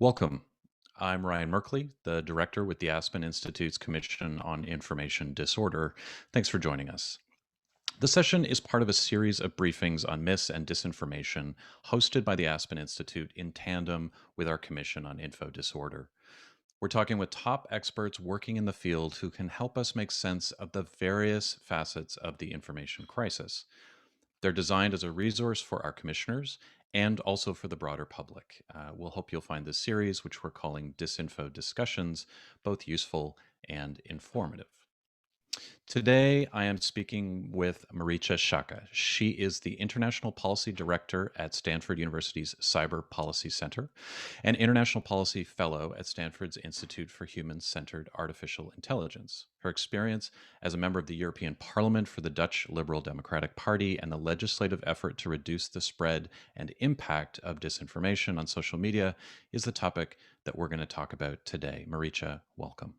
Welcome. I'm Ryan Merkley, the director with the Aspen Institute's Commission on Information Disorder. Thanks for joining us. The session is part of a series of briefings on mis and disinformation hosted by the Aspen Institute in tandem with our Commission on Info Disorder. We're talking with top experts working in the field who can help us make sense of the various facets of the information crisis. They're designed as a resource for our commissioners and also for the broader public. We'll hope you'll find this series, which we're calling Disinfo Discussions, both useful and informative. Today, I am speaking with Marietje Schaake. She is the International Policy Director at Stanford University's Cyber Policy Center and International Policy Fellow at Stanford's Institute for Human-Centered Artificial Intelligence. Her experience as a member of the European Parliament for the Dutch Liberal Democratic Party and the legislative effort to reduce the spread and impact of disinformation on social media is the topic that we're going to talk about today. Marietje, welcome.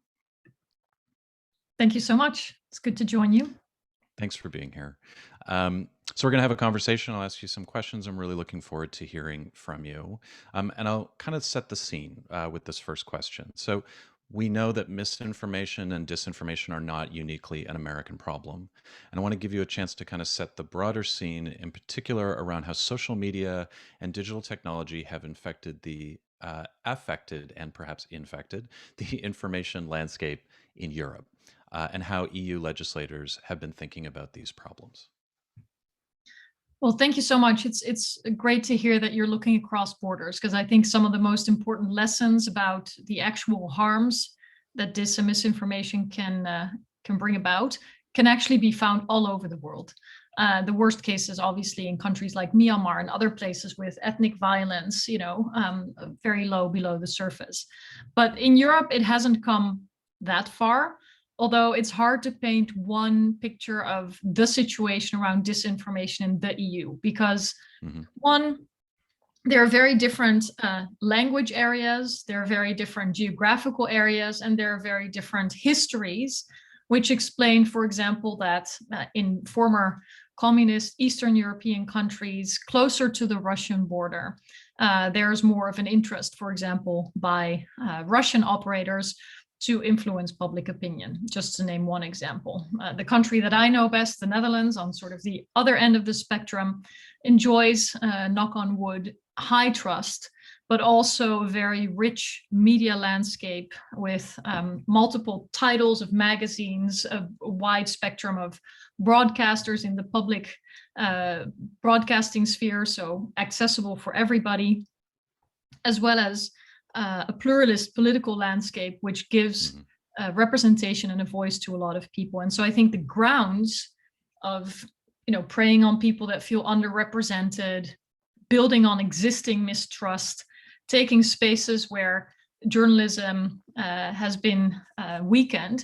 Thank you so much. It's good to join you. Thanks for being here. So we're going to have a conversation. I'll ask you some questions. I'm really looking forward to hearing from you. And I'll kind of set the scene with this first question. So we know that misinformation and disinformation are not uniquely an American problem. And I want to give you a chance to kind of set the broader scene, in particular around how social media and digital technology have affected and perhaps infected the information landscape in Europe. And how EU legislators have been thinking about these problems. Well, thank you so much. It's great to hear that you're looking across borders, because I think some of the most important lessons about the actual harms that this and misinformation can bring about can actually be found all over the world. The worst cases, obviously, in countries like Myanmar and other places with ethnic violence, very low below the surface. But in Europe, it hasn't come that far. Although it's hard to paint one picture of the situation around disinformation in the EU, because one, there are very different language areas, there are very different geographical areas, and there are very different histories, which explain, for example, that in former communist Eastern European countries closer to the Russian border, there's more of an interest, for example, by Russian operators to influence public opinion, just to name one example. The country that I know best, the Netherlands, on sort of the other end of the spectrum, enjoys, knock on wood, high trust, but also a very rich media landscape with multiple titles of magazines, a wide spectrum of broadcasters in the public broadcasting sphere, so accessible for everybody, as well as a pluralist political landscape, which gives representation and a voice to a lot of people. And so I think the grounds of, preying on people that feel underrepresented, building on existing mistrust, taking spaces where journalism has been weakened,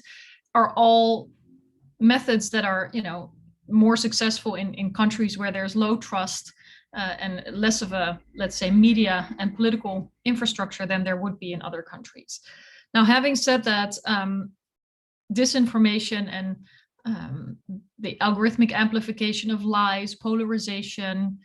are all methods that are, more successful in countries where there's low trust and less of a, let's say, media and political infrastructure than there would be in other countries. Now, having said that, disinformation and the algorithmic amplification of lies, polarization,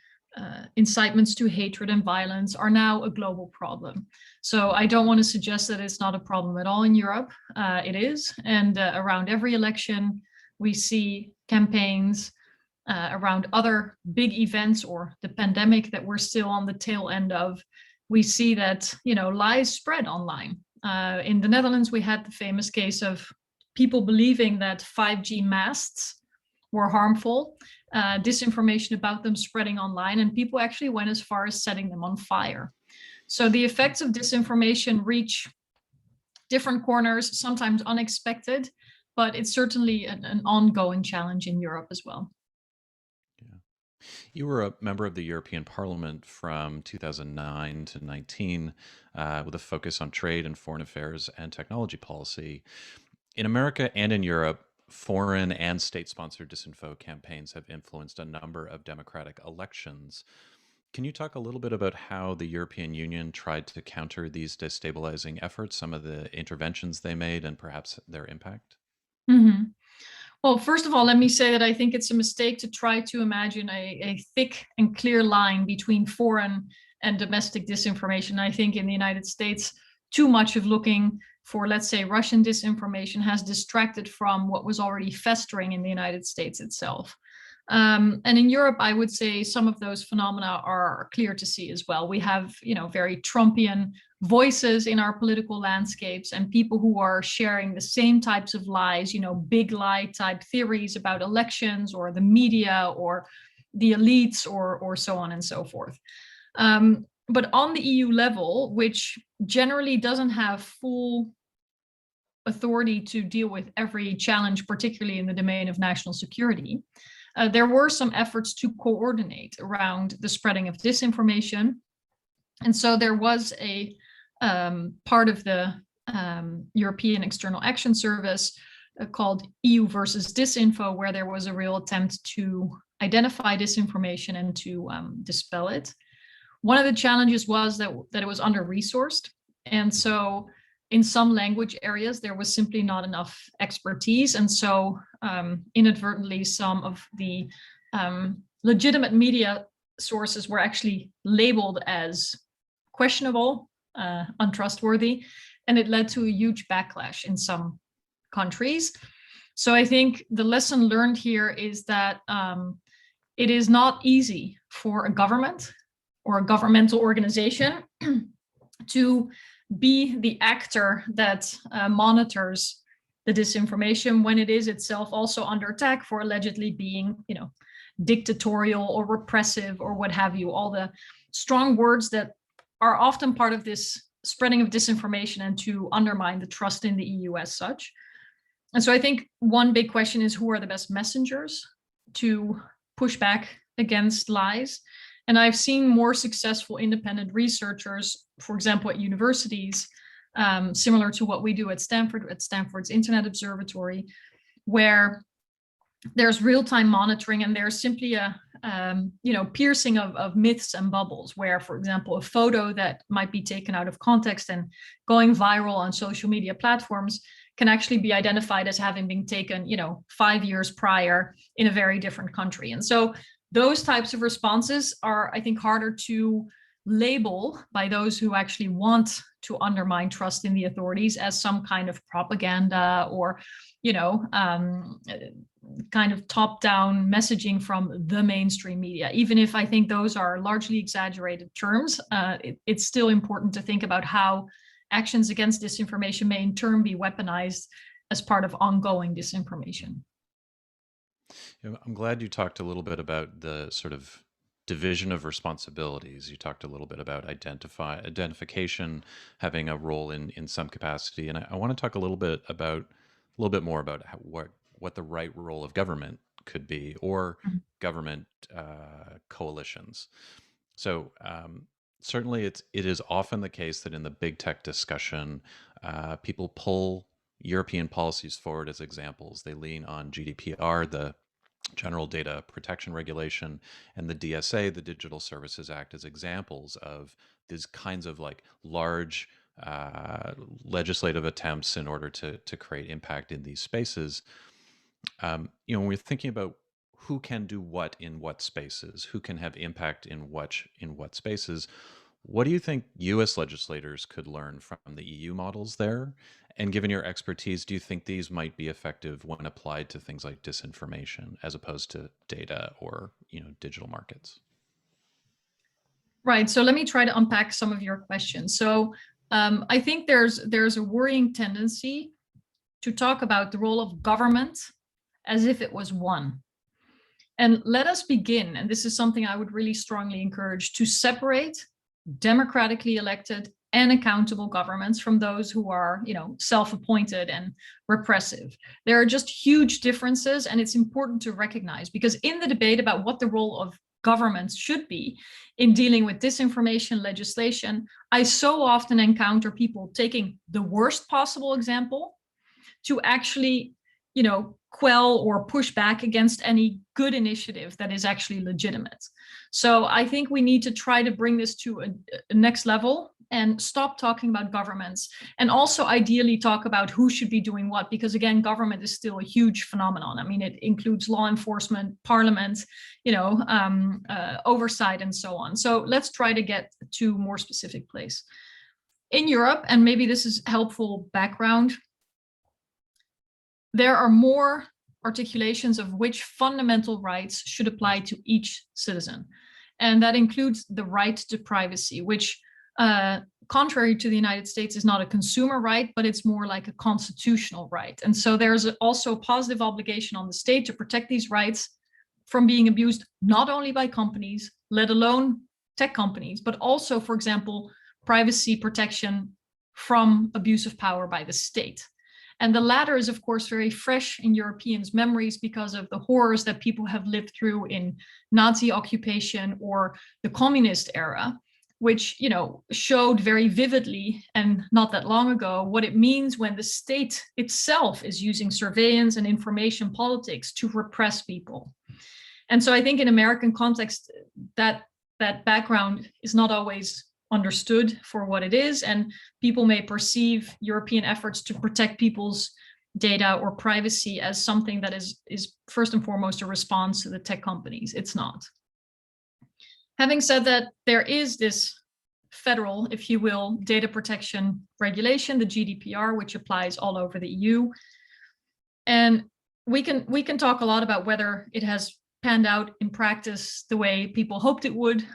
incitements to hatred and violence are now a global problem. So I don't want to suggest that it's not a problem at all in Europe. It is, and around every election, we see campaigns around other big events or the pandemic that we're still on the tail end of. We see that, lies spread online. In the Netherlands, we had the famous case of people believing that 5G masts were harmful, disinformation about them spreading online, and people actually went as far as setting them on fire. So the effects of disinformation reach different corners, sometimes unexpected, but it's certainly an ongoing challenge in Europe as well. You were a member of the European Parliament from 2009 to 19 with a focus on trade and foreign affairs and technology policy. In America and in Europe, foreign and state-sponsored disinfo campaigns have influenced a number of democratic elections. Can you talk a little bit about how the European Union tried to counter these destabilizing efforts, some of the interventions they made, and perhaps their impact? Well, first of all, let me say that I think it's a mistake to try to imagine a thick and clear line between foreign and domestic disinformation. I think in the United States, too much of looking for, let's say, Russian disinformation has distracted from what was already festering in the United States itself. And in Europe, I would say some of those phenomena are clear to see as well. We have, very Trumpian voices in our political landscapes and people who are sharing the same types of lies, big lie type theories about elections or the media or the elites or so on and so forth. But on the EU level, which generally doesn't have full authority to deal with every challenge, particularly in the domain of national security, there were some efforts to coordinate around the spreading of disinformation. And so there was a part of the European External Action Service called EU versus Disinfo, where there was a real attempt to identify disinformation and to dispel it. One of the challenges was that it was under-resourced. And so in some language areas, there was simply not enough expertise. And so inadvertently, some of the legitimate media sources were actually labeled as questionable, untrustworthy, and it led to a huge backlash in some countries. So I think the lesson learned here is that it is not easy for a government or a governmental organization to be the actor that monitors the disinformation when it is itself also under attack for allegedly being, dictatorial or repressive or what have you, all the strong words that are often part of this spreading of disinformation and to undermine the trust in the EU as such. And so I think one big question is, who are the best messengers to push back against lies? And I've seen more successful independent researchers, for example, at universities, similar to what we do at Stanford's Internet Observatory, where there's real-time monitoring and there's simply a piercing of myths and bubbles, where, for example, a photo that might be taken out of context and going viral on social media platforms can actually be identified as having been taken, 5 years prior in a very different country. And so those types of responses are, I think, harder to label by those who actually want to undermine trust in the authorities as some kind of propaganda or, kind of top-down messaging from the mainstream media. Even if I think those are largely exaggerated terms, it's still important to think about how actions against disinformation may in turn be weaponized as part of ongoing disinformation. I'm glad you talked a little bit about the sort of division of responsibilities. You talked a little bit about identification having a role in some capacity, and I want to talk a little bit more about what the right role of government could be, or government coalitions. So certainly it is often the case that in the big tech discussion, people pull European policies forward as examples. They lean on GDPR, the General Data Protection Regulation, and the DSA, the Digital Services Act, as examples of these kinds of like large legislative attempts in order to create impact in these spaces. When we're thinking about who can do what in what spaces, who can have impact in what spaces, what do you think U.S. legislators could learn from the EU models there? And given your expertise, do you think these might be effective when applied to things like disinformation as opposed to data or digital markets? Right. So let me try to unpack some of your questions. So I think there's a worrying tendency to talk about the role of government as if it was one. And let us begin, and this is something I would really strongly encourage, to separate democratically elected and accountable governments from those who are, self-appointed and repressive. There are just huge differences, and it's important to recognize, because in the debate about what the role of governments should be in dealing with disinformation legislation, I so often encounter people taking the worst possible example to actually, quell or push back against any good initiative that is actually legitimate. So I think we need to try to bring this to a next level and stop talking about governments, and also ideally talk about who should be doing what, because again, government is still a huge phenomenon. I mean, it includes law enforcement, parliament, oversight, and so on. So let's try to get to a more specific place. In Europe, and maybe this is helpful background, there are more articulations of which fundamental rights should apply to each citizen. And that includes the right to privacy, which contrary to the United States is not a consumer right, but it's more like a constitutional right. And so there's also a positive obligation on the state to protect these rights from being abused, not only by companies, let alone tech companies, but also, for example, privacy protection from abuse of power by the state. And the latter is, of course, very fresh in Europeans' memories because of the horrors that people have lived through in Nazi occupation or the communist era, which, showed very vividly and not that long ago what it means when the state itself is using surveillance and information politics to repress people. And so I think in American context, that background is not always understood for what it is, and people may perceive European efforts to protect people's data or privacy as something that is first and foremost a response to the tech companies. It's not. Having said that, there is this federal, if you will, data protection regulation, the GDPR, which applies all over the EU. And we can talk a lot about whether it has panned out in practice the way people hoped it would.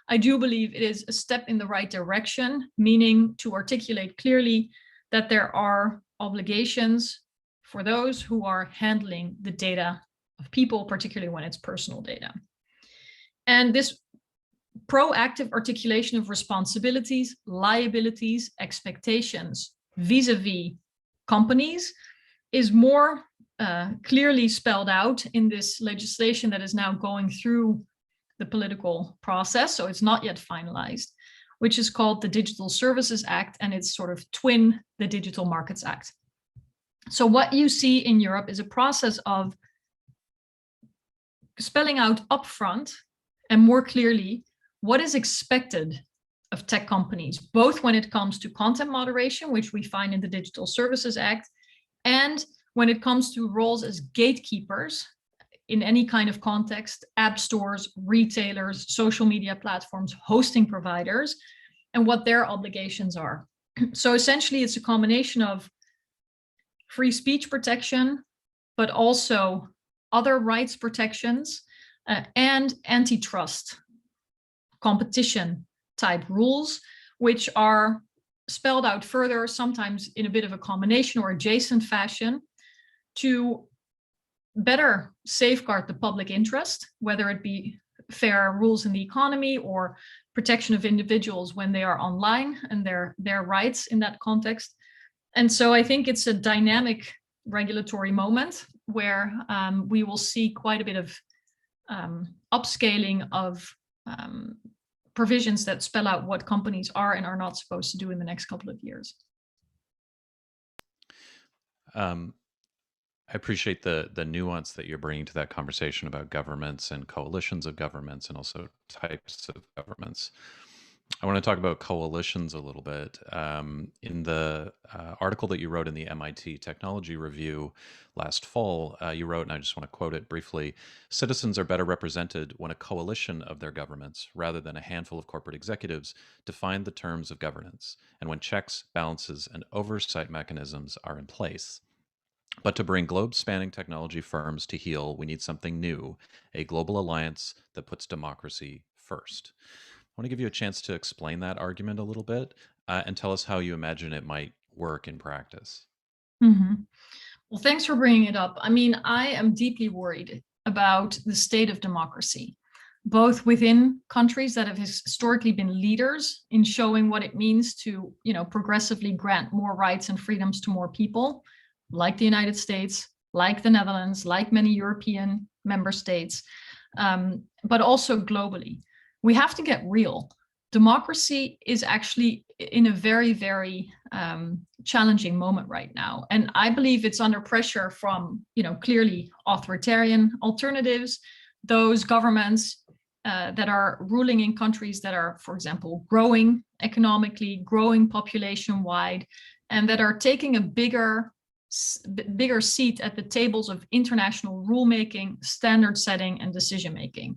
I do believe it is a step in the right direction, meaning to articulate clearly that there are obligations for those who are handling the data of people, particularly when it's personal data. And this proactive articulation of responsibilities, liabilities, expectations vis-a-vis companies is more clearly spelled out in this legislation that is now going through the political process. So it's not yet finalized, which is called the Digital Services Act, and it's sort of twin the Digital Markets Act. So what you see in Europe is a process of spelling out upfront and more clearly what is expected of tech companies, both when it comes to content moderation, which we find in the Digital Services Act, and when it comes to roles as gatekeepers in any kind of context, app stores, retailers, social media platforms, hosting providers, and what their obligations are. So essentially, it's a combination of free speech protection, but also other rights protections and antitrust competition type rules, which are spelled out further, sometimes in a bit of a combination or adjacent fashion, to better safeguard the public interest, whether it be fair rules in the economy or protection of individuals when they are online and their rights in that context. And so I think it's a dynamic regulatory moment where we will see quite a bit of upscaling of provisions that spell out what companies are and are not supposed to do in the next couple of years. I appreciate the nuance that you're bringing to that conversation about governments and coalitions of governments and also types of governments. I want to talk about coalitions a little bit. In the article that you wrote in the MIT Technology Review last fall, you wrote, and I just want to quote it briefly, "Citizens are better represented when a coalition of their governments, rather than a handful of corporate executives, define the terms of governance, and when checks, balances, and oversight mechanisms are in place. But to bring globe-spanning technology firms to heel, we need something new, a global alliance that puts democracy first." I want to give you a chance to explain that argument a little bit and tell us how you imagine it might work in practice. Mm-hmm. Well, thanks for bringing it up. I mean, I am deeply worried about the state of democracy, both within countries that have historically been leaders in showing what it means to, progressively grant more rights and freedoms to more people, like the United States, like the Netherlands, like many European member states, but also globally. We have to get real. Democracy is actually in a very, very challenging moment right now. And I believe it's under pressure from, clearly authoritarian alternatives, those governments that are ruling in countries that are, for example, growing economically, growing population-wide, and that are taking a bigger seat at the tables of international rulemaking, standard setting, and decision making.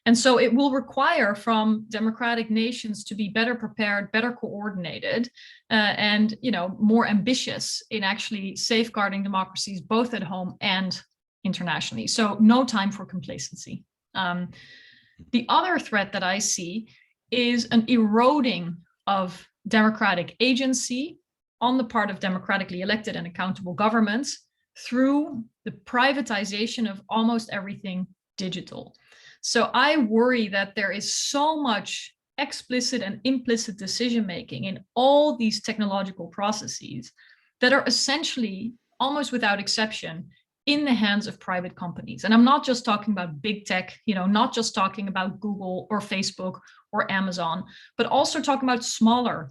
And so it will require from democratic nations to be better prepared, better coordinated, and more ambitious in actually safeguarding democracies both at home and internationally. So no time for complacency. The other threat that I see is an eroding of democratic agency on the part of democratically elected and accountable governments through the privatization of almost everything digital. So I worry that there is so much explicit and implicit decision making in all these technological processes that are essentially, almost without exception, in the hands of private companies. And I'm not just talking about big tech, not just talking about Google or Facebook or Amazon, but also talking about smaller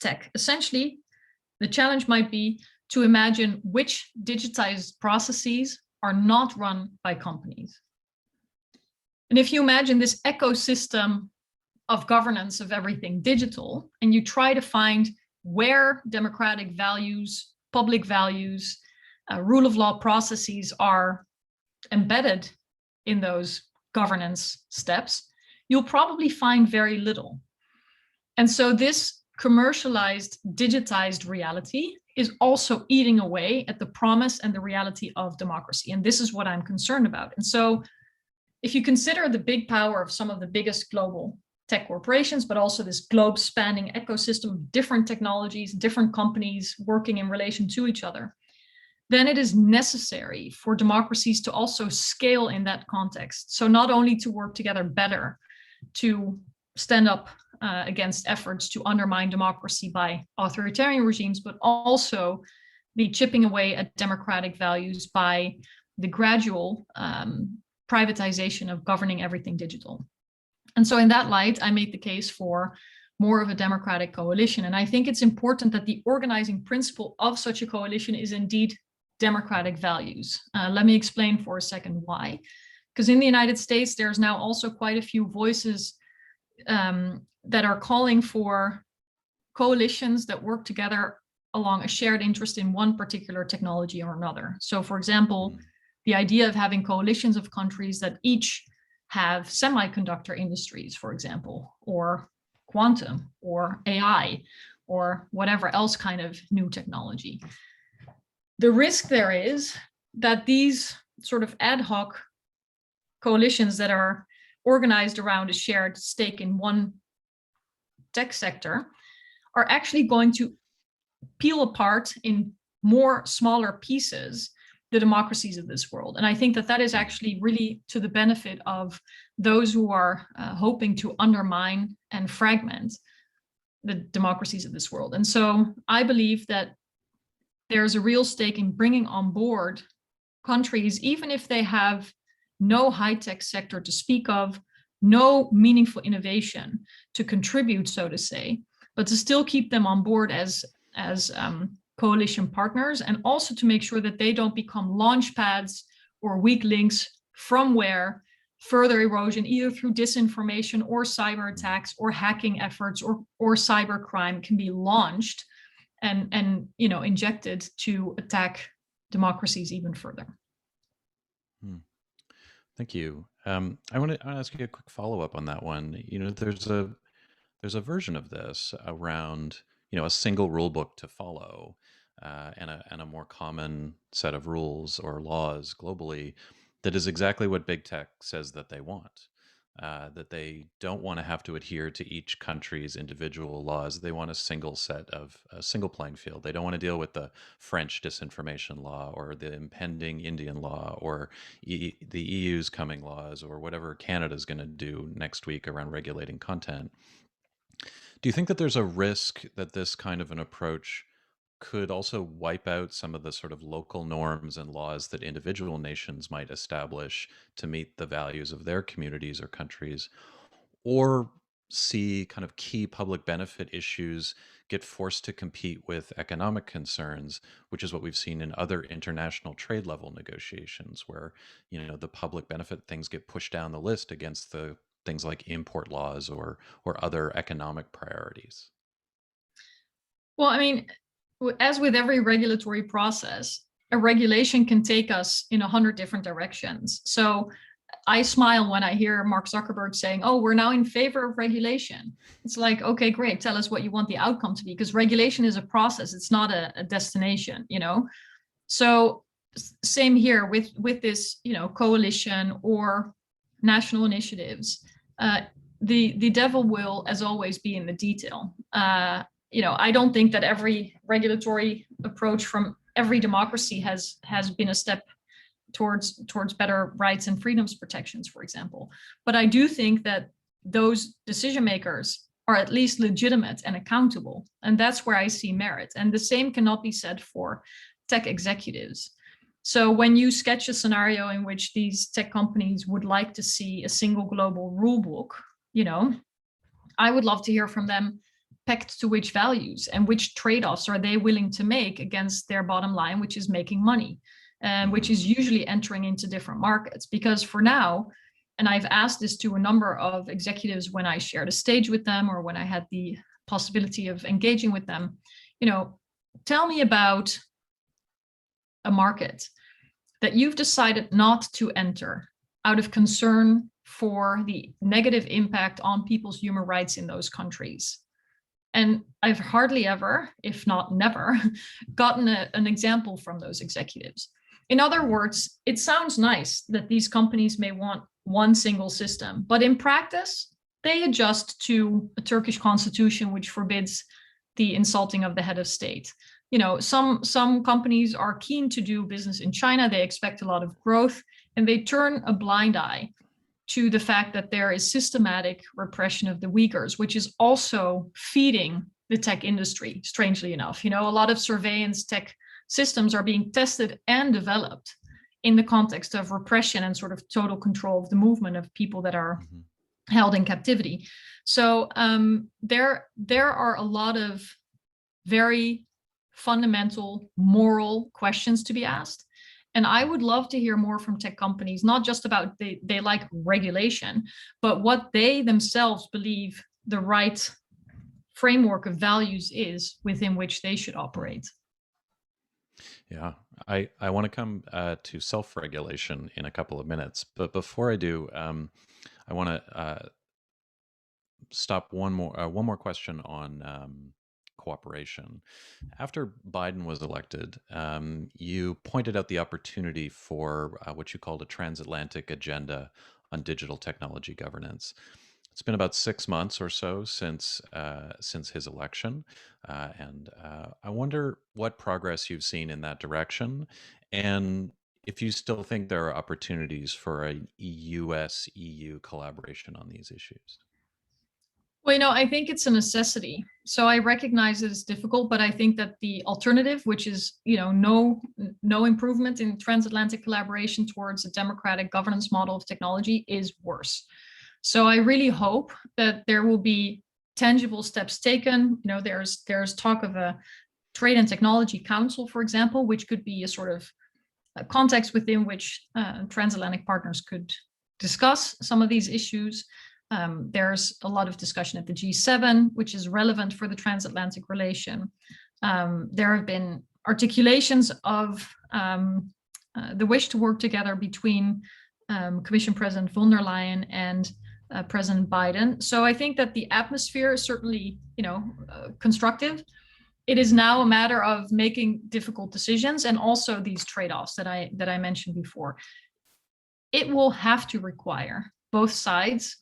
tech. Essentially, the challenge might be to imagine which digitized processes are not run by companies. And if you imagine this ecosystem of governance of everything digital, and you try to find where democratic values, public values, rule of law processes are embedded in those governance steps, you'll probably find very little. And so this commercialized, digitized reality is also eating away at the promise and the reality of democracy. And this is what I'm concerned about. And so if you consider the big power of some of the biggest global tech corporations, but also this globe-spanning ecosystem of different technologies, different companies working in relation to each other, then it is necessary for democracies to also scale in that context. So not only to work together better to stand up against efforts to undermine democracy by authoritarian regimes, but also the chipping away at democratic values by the gradual privatization of governing everything digital. And so in that light, I made the case for more of a democratic coalition. And I think it's important that the organizing principle of such a coalition is indeed democratic values. Let me explain for a second why. Because in the United States, there's now also quite a few voices that are calling for coalitions that work together along a shared interest in one particular technology or another. So for example, the idea of having coalitions of countries that each have semiconductor industries, for example, or quantum or AI or whatever else kind of new technology. The risk there is that these sort of ad hoc coalitions that are organized around a shared stake in one tech sector are actually going to peel apart in more smaller pieces the democracies of this world. And I think that that is actually really to the benefit of those who are hoping to undermine and fragment the democracies of this world. And so I believe that there's a real stake in bringing on board countries, even if they have no high-tech sector to speak of, no meaningful innovation to contribute, so to say, but to still keep them on board as coalition partners, and also to make sure that they don't become launch pads or weak links from where further erosion, either through disinformation or cyber attacks or hacking efforts or cyber crime, can be launched and injected to attack democracies even further. Thank you. I want to ask you a quick follow-up on that one. There's a version of this around a single rule book to follow, and a more common set of rules or laws globally that is exactly what big tech says that they want. That they don't want to have to adhere to each country's individual laws. They want a single playing field. They don't want to deal with the French disinformation law or the impending Indian law or the EU's coming laws or whatever Canada's going to do next week around regulating content. Do you think that there's a risk that this kind of an approach could also wipe out some of the sort of local norms and laws that individual nations might establish to meet the values of their communities or countries, or see kind of key public benefit issues get forced to compete with economic concerns, which is what we've seen in other international trade level negotiations where, the public benefit things get pushed down the list against the things like import laws or other economic priorities? Well, I mean, as with every regulatory process, a regulation can take us in 100 different directions. So I smile when I hear Mark Zuckerberg saying, "Oh, we're now in favor of regulation." It's like, okay, great. Tell us what you want the outcome to be, because regulation is a process. It's not a destination, you know? So same here with this, you know, coalition or national initiatives. Uh, the devil will, as always, be in the detail. You know, I don't think that every regulatory approach from every democracy has been a step towards better rights and freedoms protections, for example. But I do think that those decision makers are at least legitimate and accountable, and that's where I see merit. And the same cannot be said for tech executives. So when you sketch a scenario in which these tech companies would like to see a single global rule book, you know, I would love to hear from them pegged to which values and which trade-offs are they willing to make against their bottom line, which is making money, and which is usually entering into different markets. Because for now, and I've asked this to a number of executives when I shared a stage with them or when I had the possibility of engaging with them, you know, tell me about a market that you've decided not to enter out of concern for the negative impact on people's human rights in those countries. And I've hardly ever, if not never, gotten an example from those executives. In other words, it sounds nice that these companies may want one single system, but in practice, they adjust to a Turkish constitution which forbids the insulting of the head of state. You know, some companies are keen to do business in China. They expect a lot of growth, and they turn a blind eye to the fact that there is systematic repression of the Uyghurs, which is also feeding the tech industry, strangely enough. You know, a lot of surveillance tech systems are being tested and developed in the context of repression and sort of total control of the movement of people that are held in captivity. So there are a lot of very fundamental moral questions to be asked. And I would love to hear more from tech companies, not just about they like regulation, but what they themselves believe the right framework of values is within which they should operate. Yeah, I want to come to self-regulation in a couple of minutes, but before I do, I want to stop one more question on cooperation. After Biden was elected, you pointed out the opportunity for what you called a transatlantic agenda on digital technology governance. It's been about 6 months or so since his election, and I wonder what progress you've seen in that direction, and if you still think there are opportunities for a US EU collaboration on these issues. Well, you know, I think it's a necessity. So I recognize it is difficult, but I think that the alternative, which is, you know, no improvement in transatlantic collaboration towards a democratic governance model of technology, is worse. So I really hope that there will be tangible steps taken. You know, there's talk of a Trade and Technology Council, for example, which could be a sort of a context within which transatlantic partners could discuss some of these issues. There's a lot of discussion at the G7, which is relevant for the transatlantic relation. There have been articulations of the wish to work together between Commission President von der Leyen and President Biden. So I think that the atmosphere is certainly, you know, constructive. It is now a matter of making difficult decisions and also these trade-offs that I mentioned before. It will have to require both sides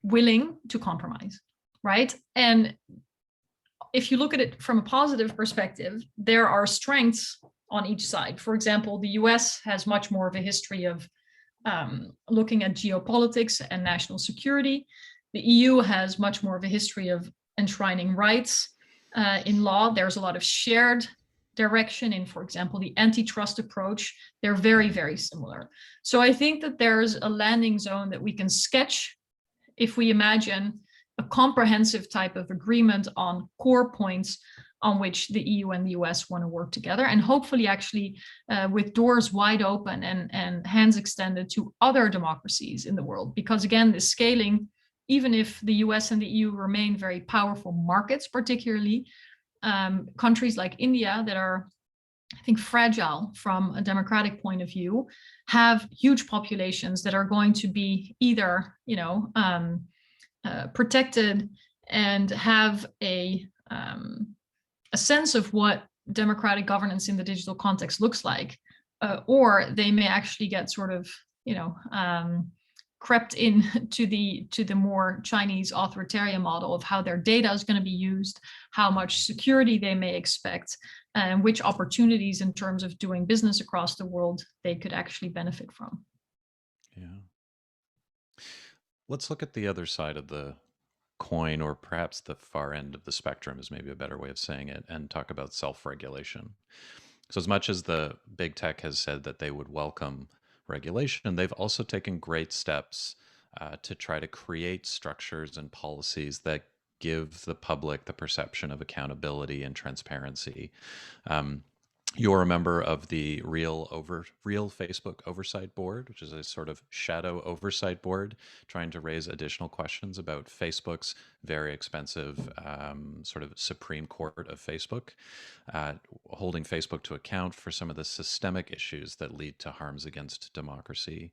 willing to compromise, right? And if you look at it from a positive perspective, there are strengths on each side. For example, the US has much more of a history of looking at geopolitics and national security. The EU has much more of a history of enshrining rights in law. There's a lot of shared direction in, for example, the antitrust approach. They're very, very similar. So I think that there's a landing zone that we can sketch if we imagine a comprehensive type of agreement on core points on which the EU and the US want to work together, and hopefully actually with doors wide open and hands extended to other democracies in the world. Because again, the scaling even if the US and the EU remain very powerful markets, particularly countries like India that are, I think, fragile from a democratic point of view, have huge populations that are going to be either, protected and have a sense of what democratic governance in the digital context looks like, or they may actually get sort of, crept in to the more Chinese authoritarian model of how their data is going to be used, how much security they may expect, and which opportunities in terms of doing business across the world they could actually benefit from. Yeah. Let's look at the other side of the coin, or perhaps the far end of the spectrum is maybe a better way of saying it, and talk about self-regulation. So as much as the big tech has said that they would welcome regulation, they've also taken great steps to try to create structures and policies that give the public the perception of accountability and transparency. You're a member of the Real Facebook Oversight Board, which is a sort of shadow oversight board trying to raise additional questions about Facebook's very expensive sort of Supreme Court of Facebook, holding Facebook to account for some of the systemic issues that lead to harms against democracy.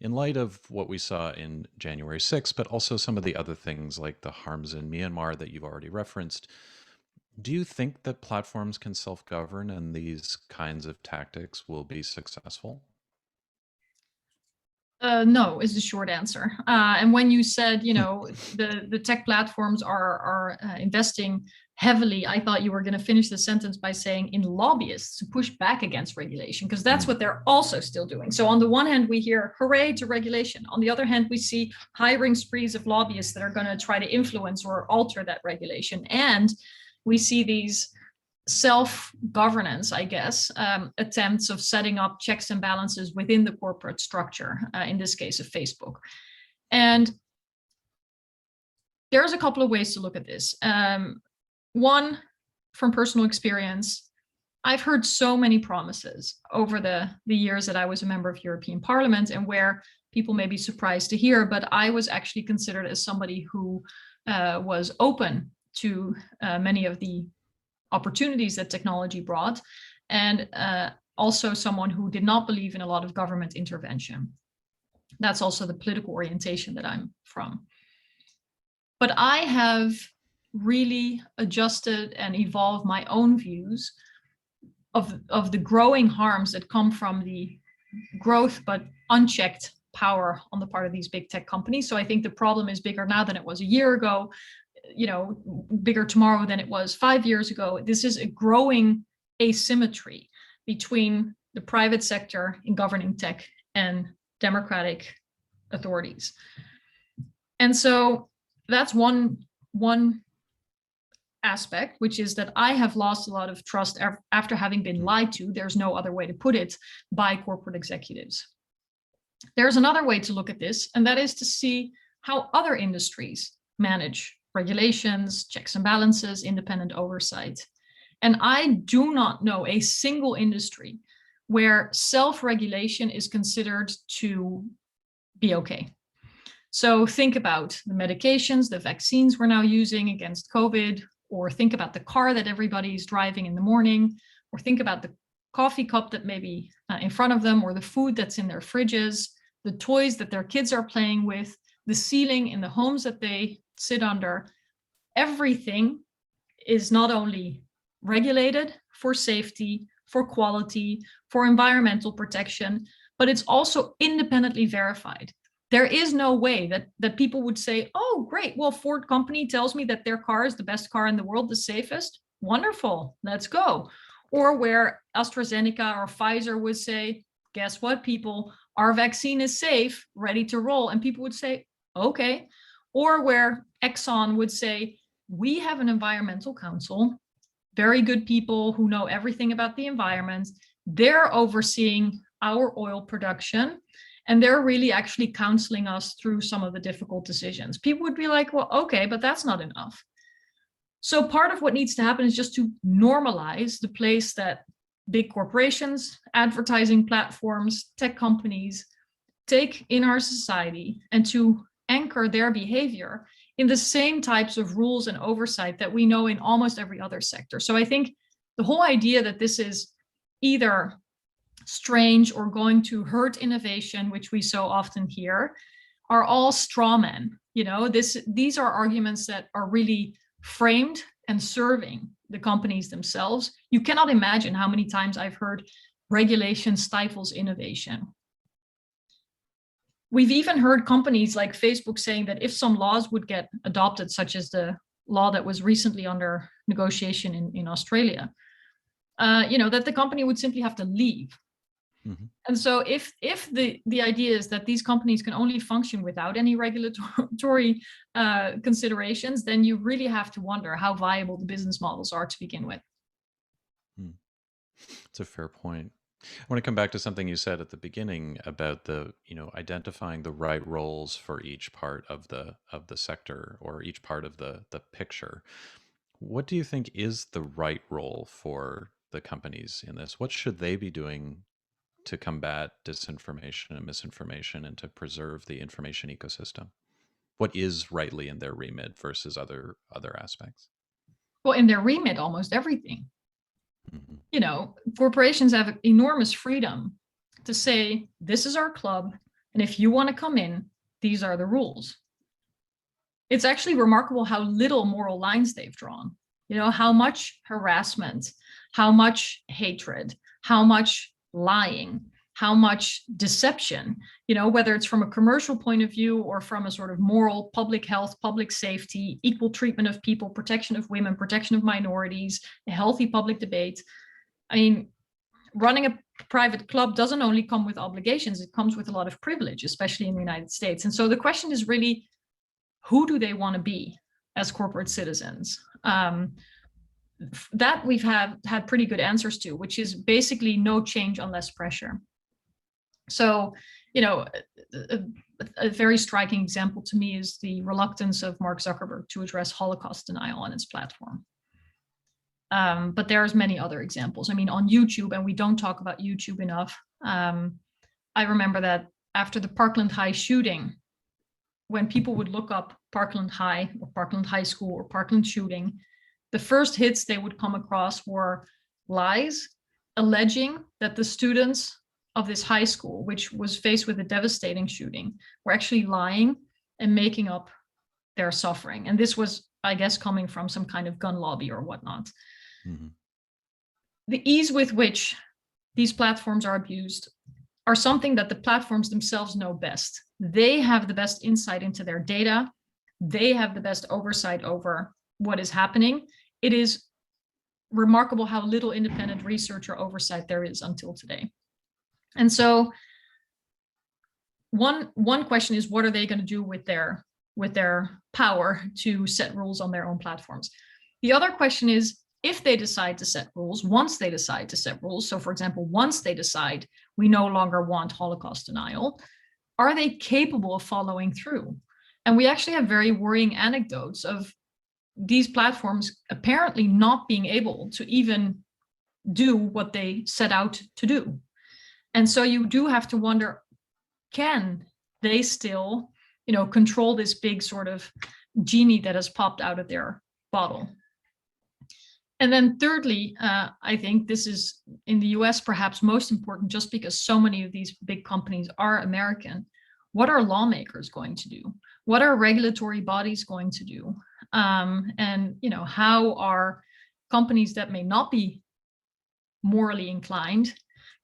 In light of what we saw in January 6th, but also some of the other things like the harms in Myanmar that you've already referenced, do you think that platforms can self-govern and these kinds of tactics will be successful? No, is the short answer. And when you said, the tech platforms are investing heavily, I thought you were going to finish the sentence by saying in lobbyists to push back against regulation, because that's what they're also still doing. So on the one hand, we hear hooray to regulation. On the other hand, we see hiring sprees of lobbyists that are going to try to influence or alter that regulation. And we see these self-governance, I guess, attempts of setting up checks and balances within the corporate structure, in this case of Facebook. And there's a couple of ways to look at this. One, from personal experience, I've heard so many promises over the years that I was a member of European Parliament, and where people may be surprised to hear, but I was actually considered as somebody who was open to many of the opportunities that technology brought, and also someone who did not believe in a lot of government intervention. That's also the political orientation that I'm from. But I have really adjusted and evolved my own views of the growing harms that come from the growth but unchecked power on the part of these big tech companies. So I think the problem is bigger now than it was a year ago, bigger tomorrow than it was 5 years ago. This is a growing asymmetry between the private sector in governing tech and democratic authorities. And so that's one aspect, which is that I have lost a lot of trust after having been lied to, there's no other way to put it, by corporate executives. There's another way to look at this, and that is to see how other industries manage regulations, checks and balances, independent oversight. And I do not know a single industry where self-regulation is considered to be okay. So think about the medications, the vaccines we're now using against COVID, or think about the car that everybody's driving in the morning, or think about the coffee cup that may be in front of them, or the food that's in their fridges, the toys that their kids are playing with, the ceiling in the homes that they sit under. Everything is not only regulated for safety, for quality, for environmental protection, but it's also independently verified. There is no way that people would say, oh, great, well, Ford company tells me that their car is the best car in the world, the safest. Wonderful, let's go. Or where AstraZeneca or Pfizer would say, guess what, people, our vaccine is safe, ready to roll. And people would say, okay. Or where Exxon would say, we have an environmental council, very good people who know everything about the environment. They're overseeing our oil production, and they're really actually counseling us through some of the difficult decisions. People would be like, well, okay, but that's not enough. So part of what needs to happen is just to normalize the place that big corporations, advertising platforms, tech companies take in our society, and to anchor their behavior in the same types of rules and oversight that we know in almost every other sector. So I think the whole idea that this is either strange or going to hurt innovation, which we so often hear, are all straw men. These are arguments that are really framed and serving the companies themselves. You cannot imagine how many times I've heard regulation stifles innovation. We've even heard companies like Facebook saying that if some laws would get adopted, such as the law that was recently under negotiation in Australia, that the company would simply have to leave. Mm-hmm. And so if the idea is that these companies can only function without any regulatory considerations, then you really have to wonder how viable the business models are to begin with. That's a fair point. I want to come back to something you said at the beginning about the, identifying the right roles for each part of the sector or each part of the picture. What do you think is the right role for the companies in this? What should they be doing to combat disinformation and misinformation and to preserve the information ecosystem? What is rightly in their remit versus other aspects? Well, in their remit, almost everything. Corporations have enormous freedom to say, this is our club, and if you want to come in, these are the rules. It's actually remarkable how little moral lines they've drawn. How much harassment, how much hatred, how much lying, how much deception, whether it's from a commercial point of view or from a sort of moral, public health, public safety, equal treatment of people, protection of women, protection of minorities, a healthy public debate. I mean, running a private club doesn't only come with obligations, it comes with a lot of privilege, especially in the United States. And so the question is really, who do they want to be as corporate citizens? That we've had pretty good answers to, which is basically no change on less pressure. So, a very striking example to me is the reluctance of Mark Zuckerberg to address Holocaust denial on its platform. But there's many other examples. I mean, on YouTube, and we don't talk about YouTube enough. I remember that after the Parkland High shooting, when people would look up Parkland High or Parkland High School or Parkland shooting, the first hits they would come across were lies alleging that the students of this high school, which was faced with a devastating shooting, were actually lying and making up their suffering. And this was, I guess, coming from some kind of gun lobby or whatnot. Mm-hmm. The ease with which these platforms are abused are something that the platforms themselves know best. They have the best insight into their data. They have the best oversight over what is happening. It is remarkable how little independent research or oversight there is until today. And so one question is, what are they going to do with their power to set rules on their own platforms? The other question is, if they decide to set rules, once they decide to set rules, so for example, once they decide we no longer want Holocaust denial, are they capable of following through? And we actually have very worrying anecdotes of these platforms apparently not being able to even do what they set out to do. And so you do have to wonder, can they still, control this big sort of genie that has popped out of their bottle? And then thirdly, I think this is in the US perhaps most important, just because so many of these big companies are American. What are lawmakers going to do? What are regulatory bodies going to do? And how are companies that may not be morally inclined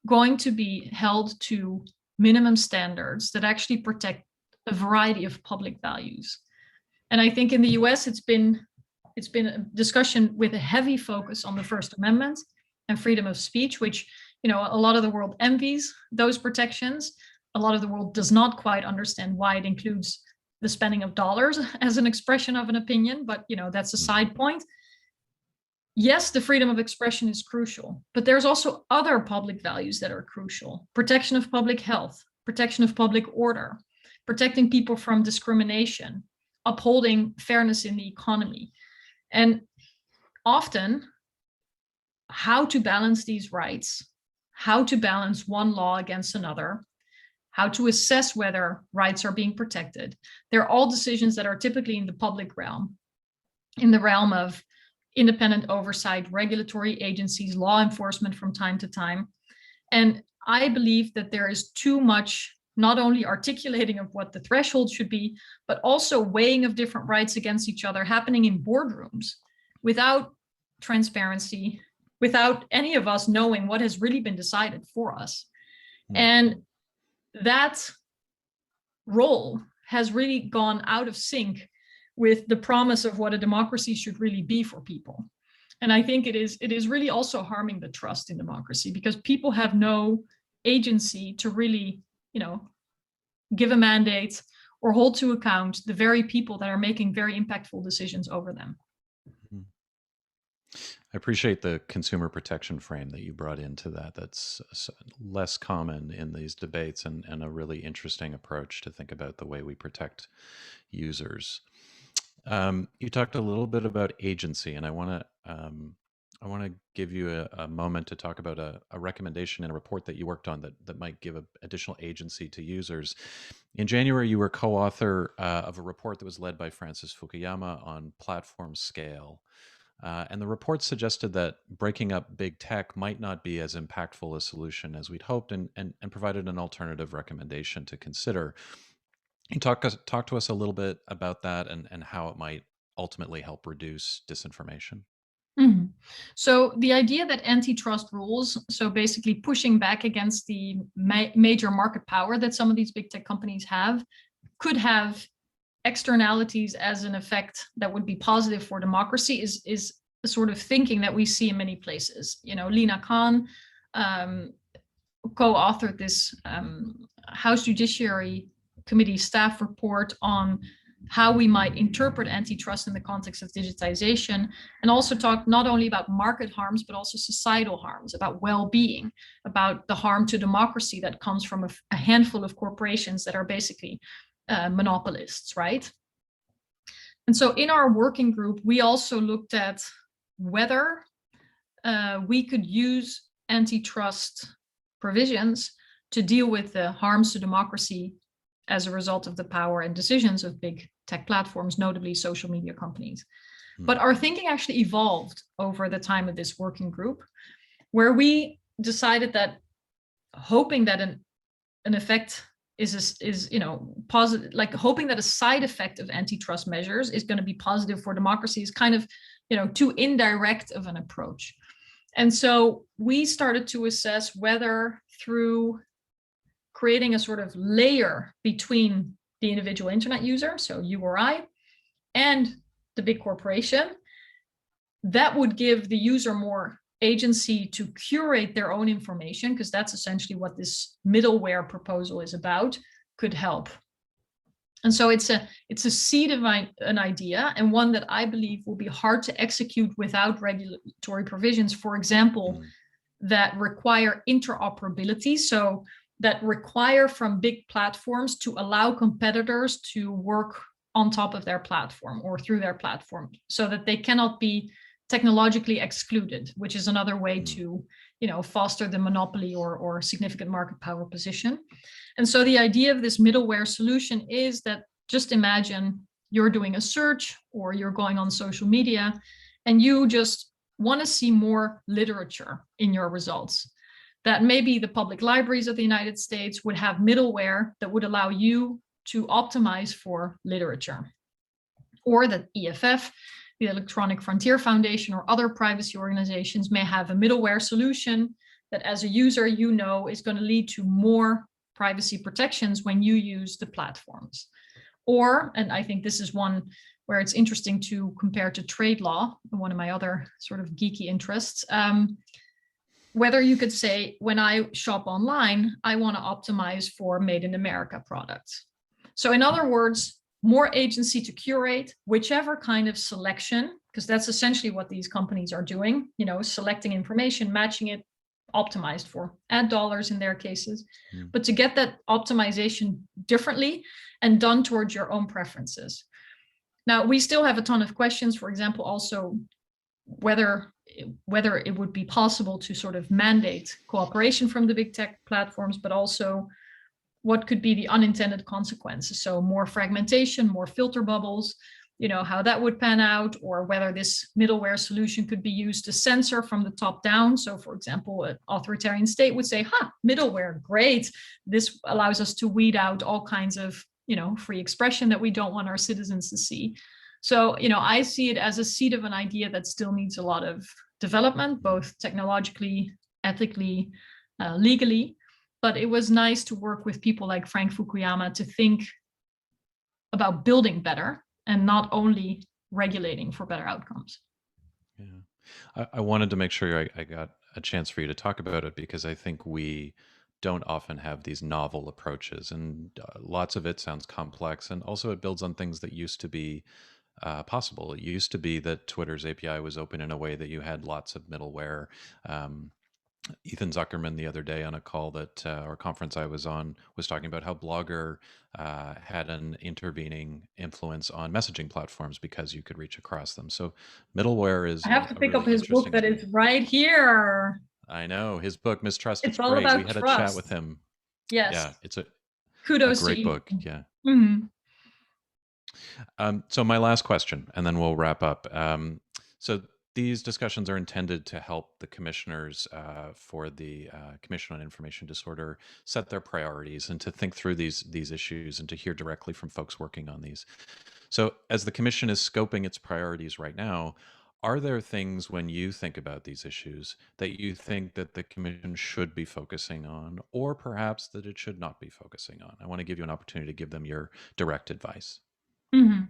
going to be held to minimum standards that actually protect a variety of public values? And I think in the US, it's been a discussion with a heavy focus on the First Amendment and freedom of speech, which, a lot of the world envies those protections. A lot of the world does not quite understand why it includes the spending of dollars as an expression of an opinion, but that's a side point. Yes, the freedom of expression is crucial, but there's also other public values that are crucial. Protection of public health, protection of public order, protecting people from discrimination, upholding fairness in the economy. And often, how to balance these rights, how to balance one law against another, how to assess whether rights are being protected. They're all decisions that are typically in the public realm, in the realm of independent oversight, regulatory agencies, law enforcement from time to time. And I believe that there is too much, not only articulating of what the threshold should be, but also weighing of different rights against each other happening in boardrooms without transparency, without any of us knowing what has really been decided for us. And that role has really gone out of sync with the promise of what a democracy should really be for people. And I think it is really also harming the trust in democracy, because people have no agency to really, give a mandate or hold to account the very people that are making very impactful decisions over them. I appreciate the consumer protection frame that you brought into that. That's less common in these debates, and a really interesting approach to think about the way we protect users. You talked a little bit about agency, and I want to give you a moment to talk about a recommendation in a report that you worked on that might give additional agency to users. In January, you were co-author of a report that was led by Francis Fukuyama on platform scale. And the report suggested that breaking up big tech might not be as impactful a solution as we'd hoped, and provided an alternative recommendation to consider. Can you talk to us a little bit about that and how it might ultimately help reduce disinformation? Mm-hmm. So the idea that antitrust rules, so basically pushing back against the major market power that some of these big tech companies have, could have externalities as an effect that would be positive for democracy is a sort of thinking that we see in many places. Lina Khan co-authored this House Judiciary Committee staff report on how we might interpret antitrust in the context of digitization, and also talk not only about market harms, but also societal harms, about well-being, about the harm to democracy that comes from a handful of corporations that are basically monopolists, right? And so in our working group, we also looked at whether we could use antitrust provisions to deal with the harms to democracy as a result of the power and decisions of big tech platforms, notably social media companies. But our thinking actually evolved over the time of this working group, where we decided that hoping that an effect is positive, like hoping that a side effect of antitrust measures is going to be positive for democracy is kind of too indirect of an approach. And so we started to assess whether through creating a sort of layer between the individual internet user, so you or I, and the big corporation, that would give the user more agency to curate their own information, because that's essentially what this middleware proposal is about, could help. And so it's a seed of an idea, and one that I believe will be hard to execute without regulatory provisions, for example, that require interoperability. So that require from big platforms to allow competitors to work on top of their platform or through their platform, so that they cannot be technologically excluded, which is another way to foster the monopoly or significant market power position. And so the idea of this middleware solution is that, just imagine you're doing a search or you're going on social media and you just want to see more literature in your results. That maybe the public libraries of the United States would have middleware that would allow you to optimize for literature, or that EFF, the Electronic Frontier Foundation, or other privacy organizations may have a middleware solution that, as a user, is going to lead to more privacy protections when you use the platforms. Or, and I think this is one where it's interesting to compare to trade law, one of my other sort of geeky interests, whether you could say, when I shop online, I want to optimize for made in America products. So in other words, more agency to curate whichever kind of selection, because that's essentially what these companies are doing, selecting information, matching it, optimized for ad dollars in their cases, but to get that optimization differently and done towards your own preferences. Now, we still have a ton of questions, for example, also whether it would be possible to sort of mandate cooperation from the big tech platforms, but also what could be the unintended consequences. So more fragmentation, more filter bubbles, how that would pan out, or whether this middleware solution could be used to censor from the top down. So for example, an authoritarian state would say, middleware, great. This allows us to weed out all kinds of, free expression that we don't want our citizens to see. So, I see it as a seed of an idea that still needs a lot of development, both technologically, ethically, legally. But it was nice to work with people like Frank Fukuyama to think about building better and not only regulating for better outcomes. Yeah. I wanted to make sure I got a chance for you to talk about it because I think we don't often have these novel approaches, and lots of it sounds complex, and also it builds on things that used to be possible. It used to be that Twitter's API was open in a way that you had lots of middleware. Um, Ethan Zuckerman the other day on a call that or conference I was on was talking about how Blogger had an intervening influence on messaging platforms because you could reach across them. So middleware is I have to a pick up really his book interesting that tool. is right here. I know his book Mistrust. It's It's all great. We about had a chat with trust. him. Yes. Yeah, it's a Kudos to great book. Ethan. Yeah. Mhm. So my last question, and then we'll wrap up. So these discussions are intended to help the commissioners for the Commission on Information Disorder set their priorities and to think through these issues and to hear directly from folks working on these. So as the commission is scoping its priorities right now, are there things when you think about these issues that you think that the commission should be focusing on, or perhaps that it should not be focusing on? I want to give you an opportunity to give them your direct advice. Mhm.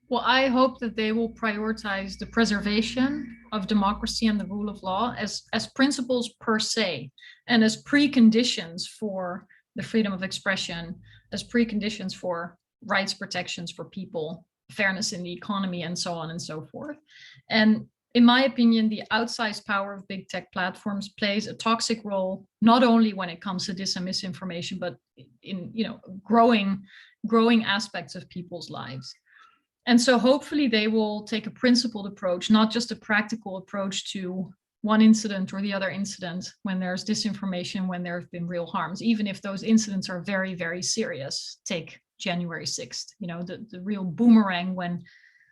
Well, I hope that they will prioritize the preservation of democracy and the rule of law as principles per se, and as preconditions for the freedom of expression, as preconditions for rights protections for people, fairness in the economy, and so on and so forth. And in my opinion, the outsized power of big tech platforms plays a toxic role, not only when it comes to dis and misinformation, but in growing aspects of people's lives. And so hopefully they will take a principled approach, not just a practical approach to one incident or the other incident when there's disinformation, when there have been real harms, even if those incidents are very, very serious. Take January 6th, the real boomerang when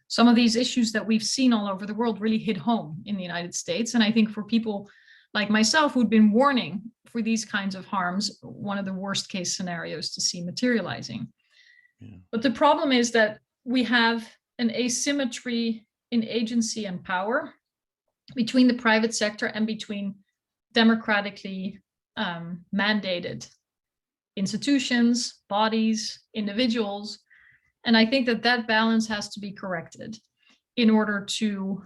some of these issues that we've seen all over the world really hit home in the United States. And I think for people like myself who'd been warning for these kinds of harms, one of the worst case scenarios to see materializing. Yeah. But the problem is that we have an asymmetry in agency and power between the private sector and between democratically mandated institutions, bodies, individuals. And I think that balance has to be corrected in order to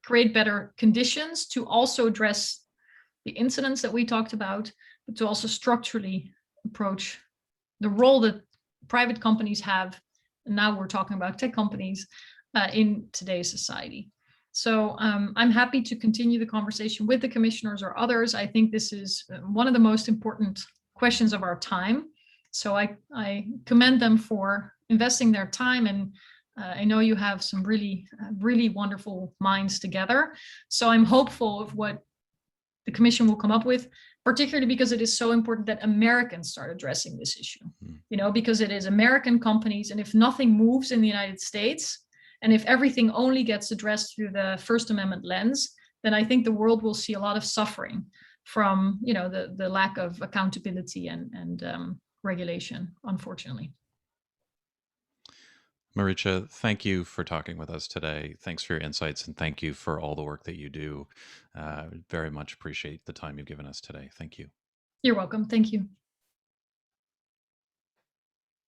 create better conditions to also address the incidents that we talked about, but to also structurally approach the role that private companies have. And now we're talking about tech companies in today's society. So I'm happy to continue the conversation with the commissioners or others. I think this is one of the most important questions of our time. So I commend them for investing their time, and I know you have some really, really wonderful minds together. So I'm hopeful of what the commission will come up with, particularly because it is so important that Americans start addressing this issue, because it is American companies. And if nothing moves in the United States, and if everything only gets addressed through the First Amendment lens, then I think the world will see a lot of suffering from, the lack of accountability and regulation, unfortunately. Marietje, thank you for talking with us today. Thanks for your insights, and thank you for all the work that you do. Very much appreciate the time you've given us today. Thank you. You're welcome. Thank you.